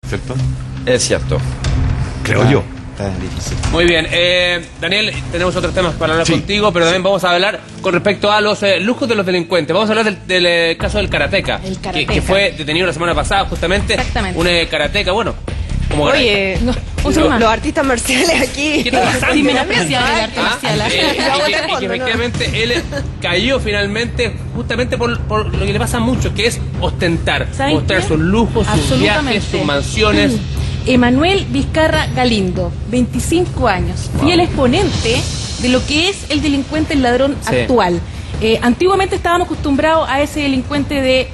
¿cierto? Es cierto. Creo yo. Está difícil. Muy bien, Daniel, tenemos otros temas para hablar Sí. contigo, pero también vamos a hablar con respecto a los lujos de los delincuentes. Vamos a hablar del caso del karateca, El karateca. que fue detenido la semana pasada, justamente. Exactamente. Un karateca, bueno, como Oye, No, un segundo más. los artistas marciales aquí. ¿Qué está pasando? Sí, menospreciable el arte Ah, marcial. y que efectivamente él cayó finalmente justamente por lo que le pasa mucho, que es ostentar, ¿Saben mostrar qué? sus lujos, sus Absolutamente. viajes, sus mansiones. Emanuel Vizcarra Galindo, 25 años, fiel exponente de lo que es el delincuente, el ladrón Sí. actual. Antiguamente estábamos acostumbrados a ese delincuente de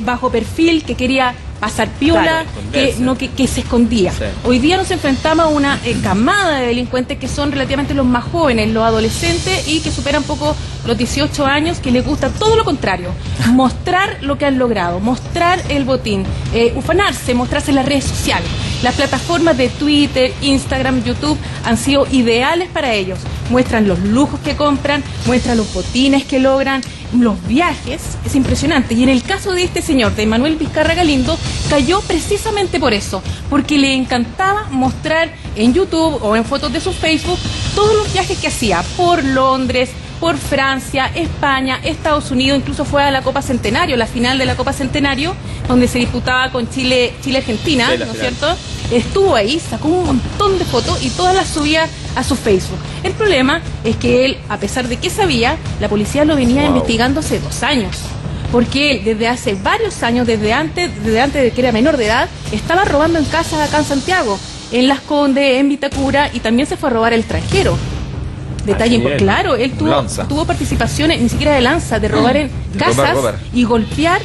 bajo perfil que quería pasar piola, Claro, esconderse. que se escondía. Sí. Hoy día nos enfrentamos a una camada de delincuentes que son relativamente los más jóvenes, los adolescentes y que superan poco los 18 años, que les gusta todo lo contrario, mostrar lo que han logrado, mostrar el botín, ufanarse, mostrarse en las redes sociales. Las plataformas de Twitter, Instagram, YouTube han sido ideales para ellos. Muestran los lujos que compran, muestran los botines que logran, los viajes, es impresionante. Y en el caso de este señor, de Emanuel Vizcarra Galindo, cayó precisamente por eso, porque le encantaba mostrar en YouTube o en fotos de su Facebook todos los viajes que hacía por Londres, por Francia, España, Estados Unidos, incluso fue a la Copa Centenario, la final de la Copa Centenario, donde se disputaba con Chile-Argentina, Sí, la ¿no es final. cierto? Estuvo ahí, sacó un montón de fotos y todas las subía a su Facebook. El problema es que él, a pesar de que sabía, la policía lo venía investigando hace 2 años. Porque él, desde hace varios años, desde antes de que era menor de edad, estaba robando en casas acá en Santiago, en Las Condes, en Vitacura, y también se fue a robar al extranjero. Detalle nivel. importante. Claro, él Lanza. tuvo participaciones, ni siquiera de lanza, de robar en casas robar. y golpear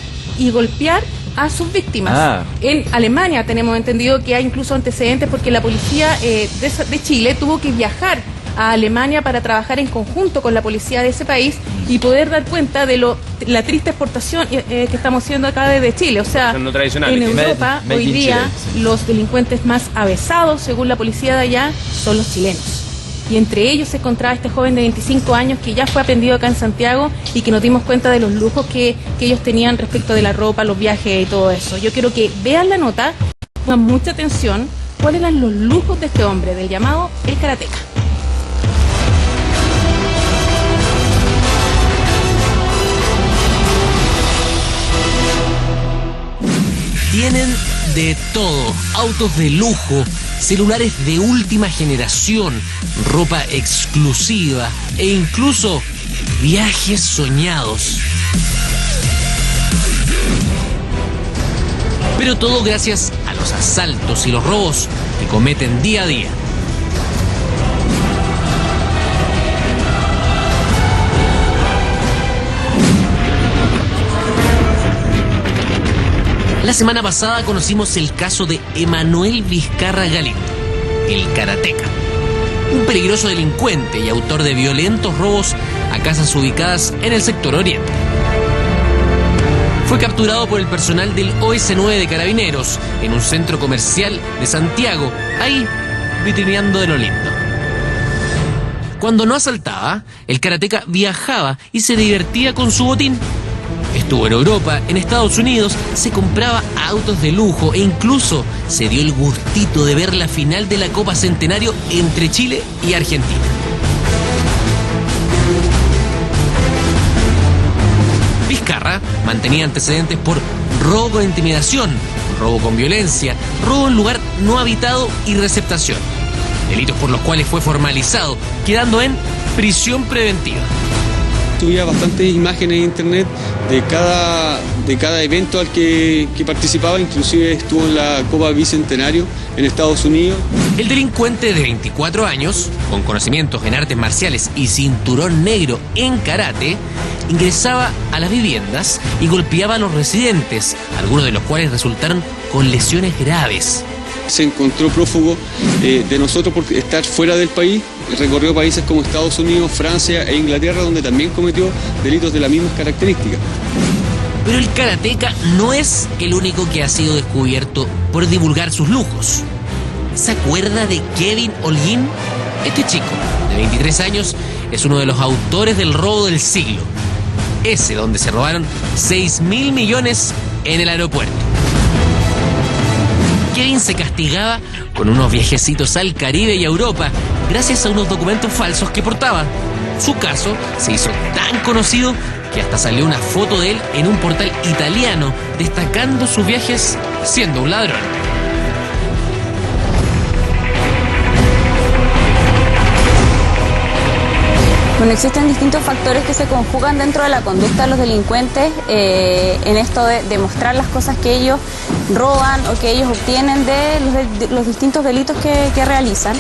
a sus víctimas. Ah. En Alemania tenemos entendido que hay incluso antecedentes porque la policía de Chile tuvo que viajar a Alemania para trabajar en conjunto con la policía de ese país y poder dar cuenta de la triste exportación que estamos haciendo acá desde Chile. O sea, No tradicional. en Made- Europa made hoy in día Chile, los delincuentes más avesados, según la policía de allá, son los chilenos. Y entre ellos se encontraba este joven de 25 años que ya fue aprendido acá en Santiago y que nos dimos cuenta de los lujos que ellos tenían respecto de la ropa, los viajes y todo eso. Yo quiero que vean la nota, pongan mucha atención, cuáles eran los lujos de este hombre, del llamado el karateca. Tienen de todo, autos de lujo, celulares de última generación, ropa exclusiva e incluso viajes soñados. Pero todo gracias a los asaltos y los robos que cometen día a día. La semana pasada conocimos el caso de Emanuel Vizcarra Galindo, el karateca. Un peligroso delincuente y autor de violentos robos a casas ubicadas en el sector oriente. Fue capturado por el personal del OS9 de Carabineros en un centro comercial de Santiago, ahí vitrineando de lo lindo. Cuando no asaltaba, el karateca viajaba y se divertía con su botín. Estuvo en Europa, en Estados Unidos, se compraba autos de lujo e incluso se dio el gustito de ver la final de la Copa Centenario entre Chile y Argentina. Vizcarra mantenía antecedentes por robo con intimidación, robo con violencia, robo en lugar no habitado y receptación. Delitos por los cuales fue formalizado, quedando en prisión preventiva. Subía bastantes imágenes en internet de cada evento al que participaba, inclusive estuvo en la Copa Bicentenario en Estados Unidos. El delincuente de 24 años, con conocimientos en artes marciales y cinturón negro en karate, ingresaba a las viviendas y golpeaba a los residentes, algunos de los cuales resultaron con lesiones graves. Se encontró prófugo de nosotros por estar fuera del país, recorrió países como Estados Unidos, Francia e Inglaterra, donde también cometió delitos de las mismas características. Pero el karateca no es el único que ha sido descubierto por divulgar sus lujos. ¿Se acuerda de Kevin Holguín? Este chico, de 23 años, es uno de los autores del robo del siglo. Ese donde se robaron 6.000 millones en el aeropuerto. Kevin se castigaba con unos viajecitos al Caribe y a Europa gracias a unos documentos falsos que portaba. Su caso se hizo tan conocido que hasta salió una foto de él en un portal italiano destacando sus viajes siendo un ladrón. Bueno, existen distintos factores que se conjugan dentro de la conducta de los delincuentes en esto de mostrar las cosas que ellos roban o que ellos obtienen de los distintos delitos que realizan.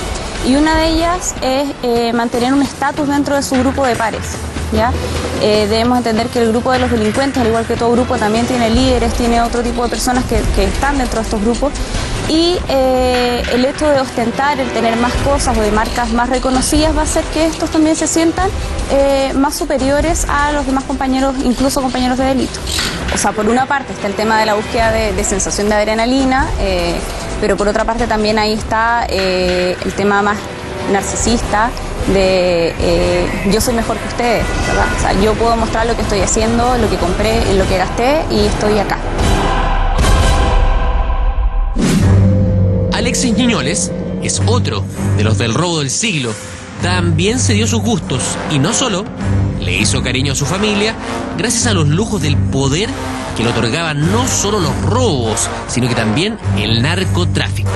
Y una de ellas es mantener un estatus dentro de su grupo de pares, ¿ya? Debemos entender que el grupo de los delincuentes, al igual que todo grupo, también tiene líderes, tiene otro tipo de personas que están dentro de estos grupos. Y el hecho de ostentar, el tener más cosas o de marcas más reconocidas va a hacer que estos también se sientan más superiores a los demás compañeros, incluso compañeros de delito. O sea, por una parte está el tema de la búsqueda de sensación de adrenalina, pero por otra parte también ahí está el tema más narcisista de yo soy mejor que ustedes, ¿verdad? O sea, yo puedo mostrar lo que estoy haciendo, lo que compré, lo que gasté y estoy acá. Alexis Ñiñoles es otro de los del robo del siglo. También se dio sus gustos y no solo le hizo cariño a su familia gracias a los lujos del poder que le otorgaban no solo los robos, sino que también el narcotráfico.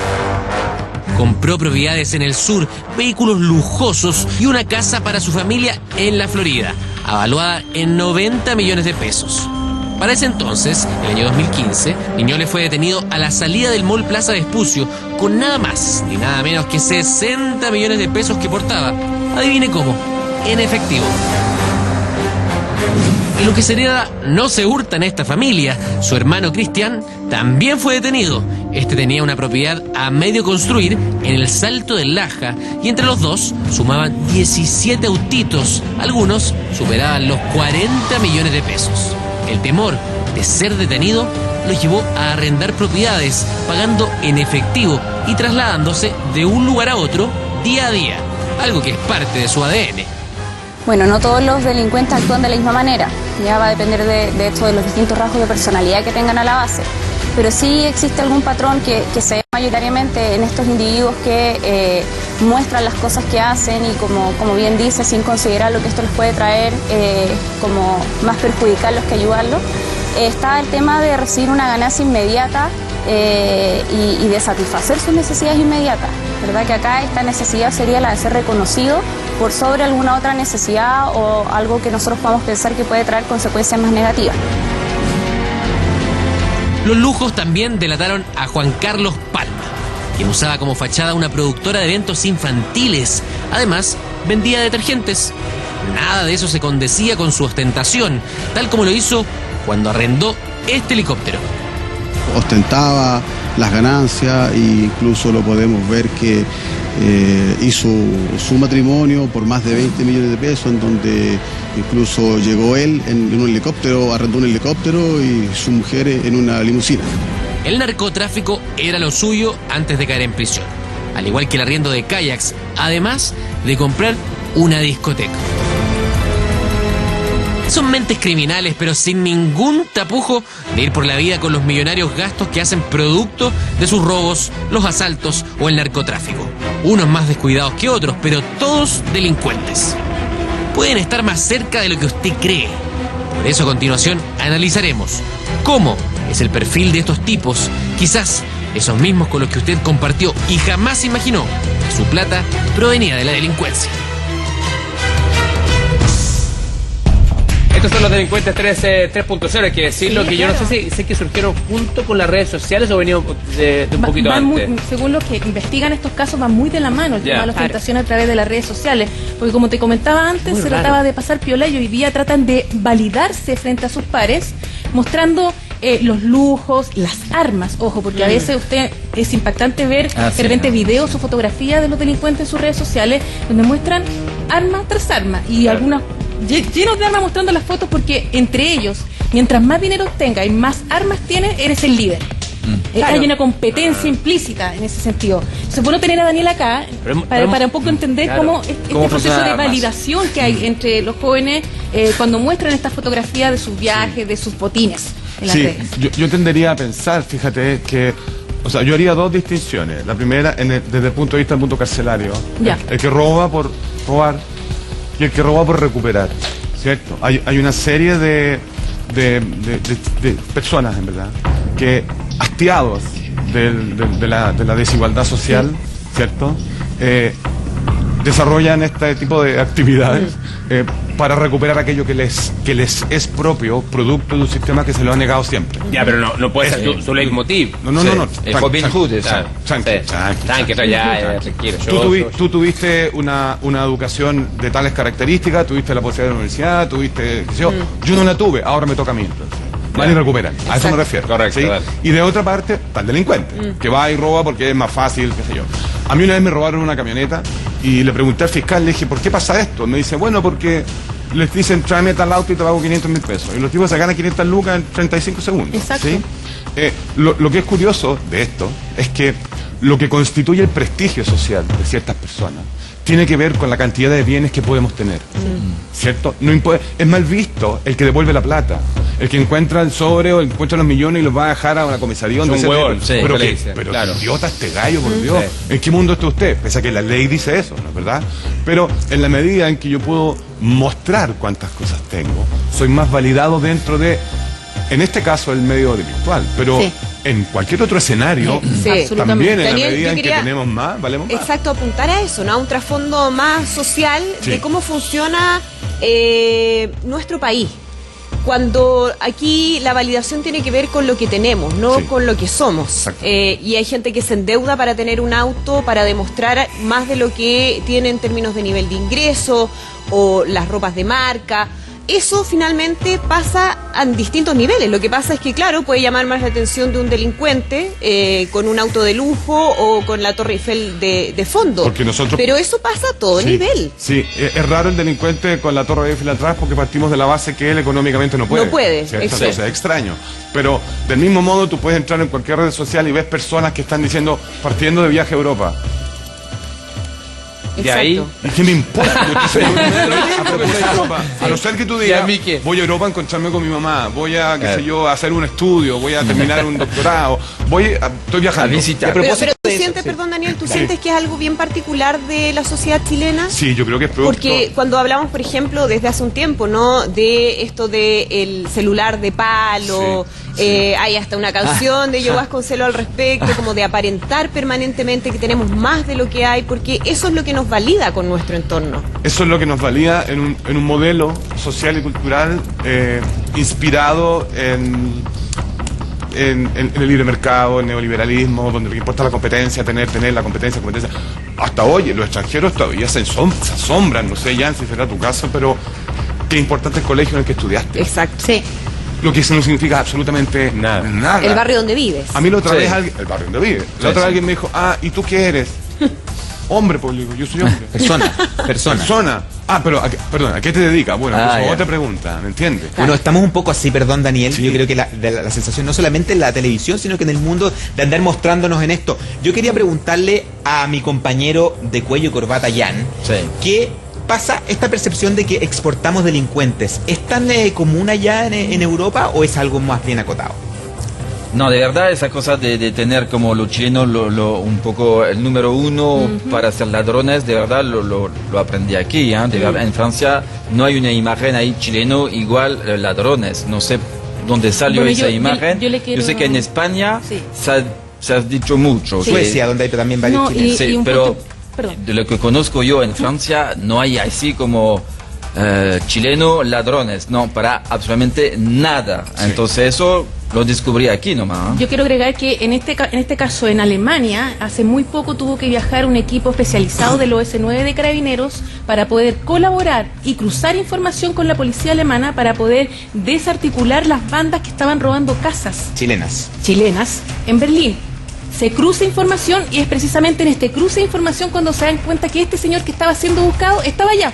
Compró propiedades en el sur, vehículos lujosos y una casa para su familia en la Florida, avaluada en 90 millones de pesos. Para ese entonces, el año 2015, Ñiñoles fue detenido a la salida del Mall Plaza Vespucio con nada más ni nada menos que 60 millones de pesos que portaba. Adivine cómo, en efectivo. Y lo que se hereda no se hurta en esta familia. Su hermano Cristian también fue detenido. Este tenía una propiedad a medio construir en el Salto del Laja y entre los dos sumaban 17 autitos. Algunos superaban los 40 millones de pesos. El temor de ser detenido lo llevó a arrendar propiedades, pagando en efectivo y trasladándose de un lugar a otro día a día, algo que es parte de su ADN. Bueno, no todos los delincuentes actúan de la misma manera, ya va a depender de hecho de los distintos rasgos de personalidad que tengan a la base, pero sí existe algún patrón que se ve mayoritariamente en estos individuos que muestran las cosas que hacen y como bien dice, sin considerar lo que esto les puede traer como más perjudicarlos que ayudarlos. Está el tema de recibir una ganancia inmediata y de satisfacer sus necesidades inmediatas, ¿verdad? Que acá esta necesidad sería la de ser reconocido por sobre alguna otra necesidad o algo que nosotros podamos pensar que puede traer consecuencias más negativas. Los lujos también delataron a Juan Carlos Palma, quien usaba como fachada una productora de eventos infantiles. Además, vendía detergentes. Nada de eso se condecía con su ostentación, tal como lo hizo cuando arrendó este helicóptero. Ostentaba las ganancias e incluso lo podemos ver que hizo su matrimonio por más de 20 millones de pesos, en donde incluso llegó él en un helicóptero, arrendó un helicóptero y su mujer en una limusina. El narcotráfico era lo suyo antes de caer en prisión, al igual que el arriendo de kayaks, además de comprar una discoteca. Son mentes criminales, pero sin ningún tapujo de ir por la vida con los millonarios gastos que hacen producto de sus robos, los asaltos o el narcotráfico. Unos más descuidados que otros, pero todos delincuentes. Pueden estar más cerca de lo que usted cree. Por eso a continuación analizaremos cómo es el perfil de estos tipos, quizás esos mismos con los que usted compartió y jamás imaginó que su plata provenía de la delincuencia. Estos son los delincuentes 3.0, hay que decirlo, sí, que claro. Yo no sé si sé que surgieron junto con las redes sociales o venían de un poquito antes. Según los que investigan estos casos, van muy de la mano el tema de la ostentación a través de las redes sociales, porque como te comentaba antes, muy se raro. Trataba de pasar piola y hoy día tratan de validarse frente a sus pares, mostrando los lujos, las armas, ojo, porque a veces usted es impactante ver de repente videos o fotografías de los delincuentes en sus redes sociales, donde muestran arma tras arma y algunas llenos de armas mostrando las fotos, porque entre ellos, mientras más dinero tenga y más armas tiene, eres el líder. Claro. Hay una competencia implícita en ese sentido. Es bueno tener a Daniel acá para un poco entender cómo este proceso de validación que hay entre los jóvenes cuando muestran estas fotografías de sus viajes, de sus botines en las redes. Yo tendería a pensar, fíjate, que O sea, yo haría dos distinciones. La primera, desde el punto de vista del mundo carcelario. Ya. El que roba por robar y el que roba por recuperar, ¿cierto? Hay una serie de personas, en verdad, que hastiados de la desigualdad social, ¿cierto? Desarrollan este tipo de actividades para recuperar aquello que les es propio, producto de un sistema que se lo ha negado siempre. Ya, pero no puede ser su leitmotiv. No. El Robin Hood, eso. Tranqui, eso ya requiere. Tú tuviste una educación de tales características, tuviste la posibilidad de la universidad, tuviste, qué sé yo no la tuve, ahora me toca a mí entonces. Van y recuperan, a eso me refiero. Correcto, ¿sí? dale. Y de otra parte, está el delincuente, que va y roba porque es más fácil, qué sé yo. A mí una vez me robaron una camioneta y le pregunté al fiscal, le dije, ¿por qué pasa esto? Me dice, bueno, porque les dicen, tráeme tal auto y te pago 500.000 pesos. Y los tipos se ganan 500 lucas en 35 segundos. Exacto. ¿Sí? Lo que es curioso de esto es que lo que constituye el prestigio social de ciertas personas tiene que ver con la cantidad de bienes que podemos tener, ¿cierto? Es mal visto el que devuelve la plata, el que encuentra el sobre o encuentra los millones y los va a dejar a una comisaría donde Es un huevón, sí, pero claro. idiota este gallo, por Dios. Sí. ¿En qué mundo está usted? Pese a que la ley dice eso, ¿no es verdad? Pero en la medida en que yo puedo mostrar cuántas cosas tengo, soy más validado dentro de, en este caso, el medio virtual, pero Sí. en cualquier otro escenario, Sí. también en Daniel, la medida yo en que quería- tenemos más, valemos más. Exacto, apuntar a eso, ¿no? A un trasfondo más social Sí. de cómo funciona nuestro país. Cuando aquí la validación tiene que ver con lo que tenemos, no Sí. con lo que somos. Exacto. Y hay gente que se endeuda para tener un auto, para demostrar más de lo que tiene en términos de nivel de ingreso o las ropas de marca. Eso finalmente pasa a distintos niveles. Lo que pasa es que, claro, puede llamar más la atención de un delincuente con un auto de lujo o con la Torre Eiffel de fondo. Porque nosotros- Pero eso pasa a todo Sí, nivel. Sí, es raro el delincuente con la Torre Eiffel atrás porque partimos de la base que él económicamente no puede. No puede, ¿cierto? exacto. Entonces es extraño. Pero del mismo modo tú puedes entrar en cualquier red social y ves personas que están diciendo partiendo de viaje a Europa. De ahí, ¿Y qué me importa? A no ser que tú ¿Y digas, a mí qué? voy a Europa a encontrarme con mi mamá, voy a, qué sé yo, a hacer un estudio, voy a terminar un doctorado, estoy viajando. A visitar. Pero tú sientes, perdón Daniel, ¿tú sientes que es algo bien particular de la sociedad chilena? Sí, yo creo que es producto. Porque cuando hablamos, por ejemplo, desde hace un tiempo, ¿no? De esto de el celular de palo, hay hasta una canción de Yo Vasconcelos al respecto, como de aparentar permanentemente que tenemos más de lo que hay, porque eso es lo que nos valida con nuestro entorno. Eso es lo que nos valía en un modelo social y cultural inspirado en el libre mercado, el neoliberalismo, donde lo que importa es la competencia, tener la competencia. Hasta hoy, los extranjeros todavía se asombran, no sé, Jan, si será tu caso, pero qué importante el colegio en el que estudiaste. Exacto. Sí. Lo que eso no significa absolutamente nada. El barrio donde vives. A mí la otra Sí. vez el barrio donde vive. La otra vez alguien me dijo, ¿y tú qué eres? Hombre, pues le digo, yo soy hombre. Persona. Pero, perdón, ¿a qué te dedicas? Bueno, pues ya. otra pregunta, ¿me entiendes? Bueno, estamos un poco así, perdón Daniel, Sí. yo creo que la sensación no solamente en la televisión, sino que en el mundo de andar mostrándonos en esto. Yo quería preguntarle a mi compañero de cuello y corbata, Jan, Sí. ¿qué pasa esta percepción de que exportamos delincuentes? ¿Es tan común allá en Europa o es algo más bien acotado? No, de verdad, esa cosa de tener como los chilenos un poco el número uno para ser ladrones, de verdad lo aprendí aquí. De verdad, en Francia no hay una imagen ahí chileno igual ladrones. No sé dónde salió Bueno, esa yo imagen. le quiero- Yo sé que en España Sí. se ha dicho mucho. que- Suecia, donde hay también varios No, chilenos. Sí, y un pero punto- perdón. de lo que conozco yo en Francia no hay así como chileno ladrones, no, para absolutamente nada. Entonces eso lo descubrí aquí nomás. Yo quiero agregar que en este caso en Alemania hace muy poco tuvo que viajar un equipo especializado del OS9 de Carabineros para poder colaborar y cruzar información con la policía alemana para poder desarticular las bandas que estaban robando casas Chilenas. chilenas en Berlín. Se cruza información y es precisamente en este cruce de información cuando se dan cuenta que este señor que estaba siendo buscado estaba allá.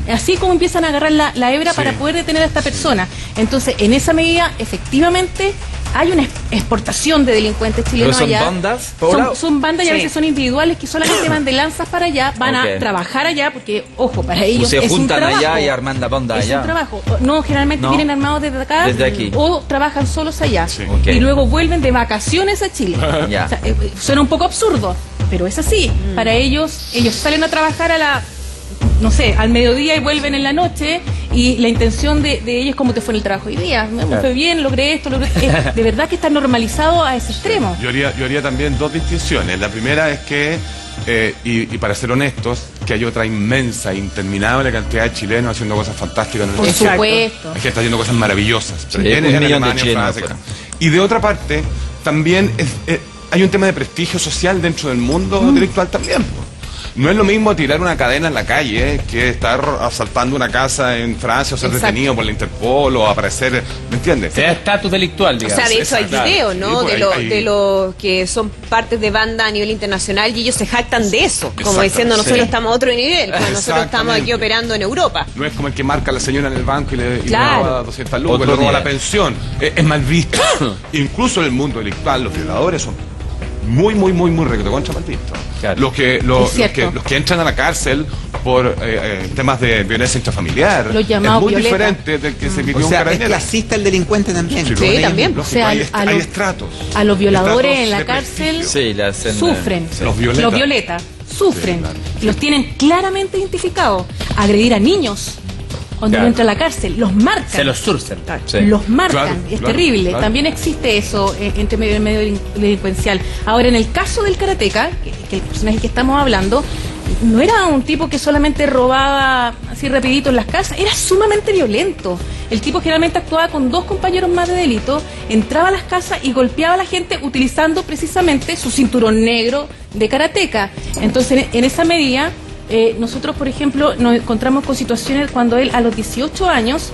Así como empiezan a agarrar la hebra para poder detener a esta persona. Entonces, en esa medida, efectivamente, hay una exportación de delincuentes chilenos ¿Pero son allá. bandas, Paula? Son bandas y a Sí. veces son individuales que solamente van de lanzas para allá, van Ok. a trabajar allá, porque, ojo, para ellos se es un juntan trabajo. allá y arman la banda Es allá. un trabajo. No, generalmente No. vienen armados desde acá Desde aquí. o trabajan solos allá. Sí. Ok. Y luego vuelven de vacaciones a Chile. Ya. O sea, suena un poco absurdo, pero es así. Para ellos salen a trabajar no sé, al mediodía y vuelven en la noche, y la intención de ellos es cómo te fue en el trabajo hoy día. Me fue bien, logré esto, de verdad que está normalizado a ese extremo. Yo haría también dos distinciones. La primera es que, y para ser honestos, que hay otra inmensa, interminable cantidad de chilenos haciendo cosas fantásticas en el Por extranjero. supuesto. Hay gente está haciendo cosas maravillosas. Sí, en un millón de Alemania, en chilenos Francia, afuera. y de otra parte, también hay un tema de prestigio social dentro del mundo intelectual también. Po. No es lo mismo tirar una cadena en la calle que estar asaltando una casa en Francia o ser Exacto. detenido por la Interpol o aparecer, ¿me entiendes? Te da estatus delictual, O digamos. sea, de hecho hay Exacto. videos, Sí, ¿no? pues, de los que son partes de banda a nivel internacional, y ellos se jactan de eso, como Exacto, diciendo nosotros sí. estamos a otro nivel, pues nosotros estamos Exactamente. aquí operando en Europa. No es como el que marca a la señora en el banco y le Claro. roba 200 lucas, Otro le roba la nivel. pensión. Es mal visto. Incluso en el mundo delictual, los violadores son muy requete contra mal vistos. Claro. Los que entran a la cárcel por temas de violencia intrafamiliar Los llamados es muy violetas. diferente del que se vivió O un sea, es carabinero. clasista el delincuente también. Sí, Con ellos también. mismos. O sea, hay a los- estratos. A los violadores Estratos en la de cárcel prestigio. Sí, le hacen, sufren. sí. Los violetas. Los violetas sufren. Sí, claro. Los tienen claramente identificados. Agredir a niños cuando Claro. entran a la cárcel. Los marcan. Se los surcen. Sí. Los marcan, Claro, es claro, terrible. claro. También existe eso entre medio delincuencial. Ahora, en el caso del karateca, que el personaje que estamos hablando, no era un tipo que solamente robaba así rapidito en las casas, era sumamente violento. El tipo generalmente actuaba con 2 compañeros más de delito, entraba a las casas y golpeaba a la gente utilizando precisamente su cinturón negro de karateca. Entonces, en esa medida, nosotros, por ejemplo, nos encontramos con situaciones cuando él a los 18 años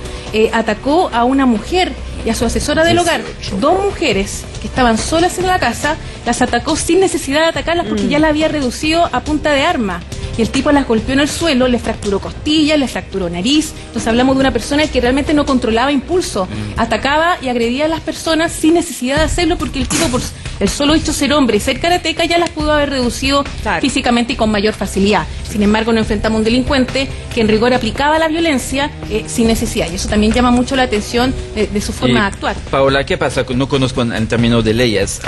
atacó a una mujer y a su asesora del hogar. 2 mujeres que estaban solas en la casa, las atacó sin necesidad de atacarlas porque ya la había reducido a punta de arma. Y el tipo las golpeó en el suelo, le fracturó costillas, le fracturó nariz. Entonces hablamos de una persona que realmente no controlaba impulso. Atacaba y agredía a las personas sin necesidad de hacerlo, porque el tipo, por el solo hecho de ser hombre y ser karateca, ya las pudo haber reducido Claro. físicamente y con mayor facilidad. Sin embargo, nos enfrentamos a un delincuente que en rigor aplicaba la violencia sin necesidad. Y eso también llama mucho la atención de su forma de actuar. Paola, ¿qué pasa? No conozco en términos de leyes.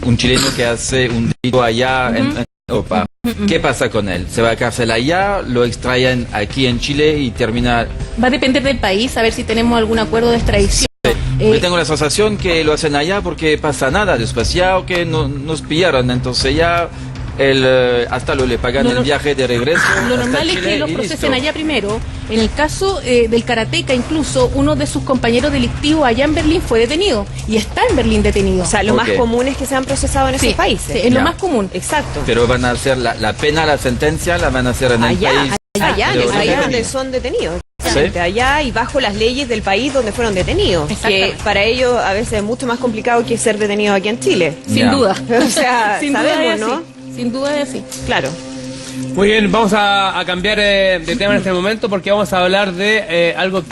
Un chileno que hace un delito allá en Europa. ¿Qué pasa con él? ¿Se va a cárcel allá? ¿Lo extraen aquí en Chile y termina...? Va a depender del país, a ver si tenemos algún acuerdo de extradición. Yo tengo la sensación que lo hacen allá porque pasa nada. Después ya nos pillaron, entonces ya hasta le pagan el viaje de regreso. Lo hasta normal es Chile que los y procesen listo. allá primero. En el caso del karateca, incluso uno de sus compañeros delictivos allá en Berlín fue detenido y está en Berlín detenido. O sea, lo Ok. más común es que sean procesados en Sí, esos países. sí, es lo Ya. más común. Exacto. Pero van a hacer la pena, la sentencia, la van a hacer en el Allá, país. allá, en de el país origen. donde son detenidos. ¿Sí? Exactamente, allá y bajo las leyes del país donde fueron detenidos. Que Exactamente. para ellos a veces es mucho más complicado que ser detenido aquí en Chile. Sin Ya. duda. O sea, Sin duda sabemos, es ¿no? así. Sin duda es así. Claro. Muy bien, vamos a cambiar de tema en este momento porque vamos a hablar de algo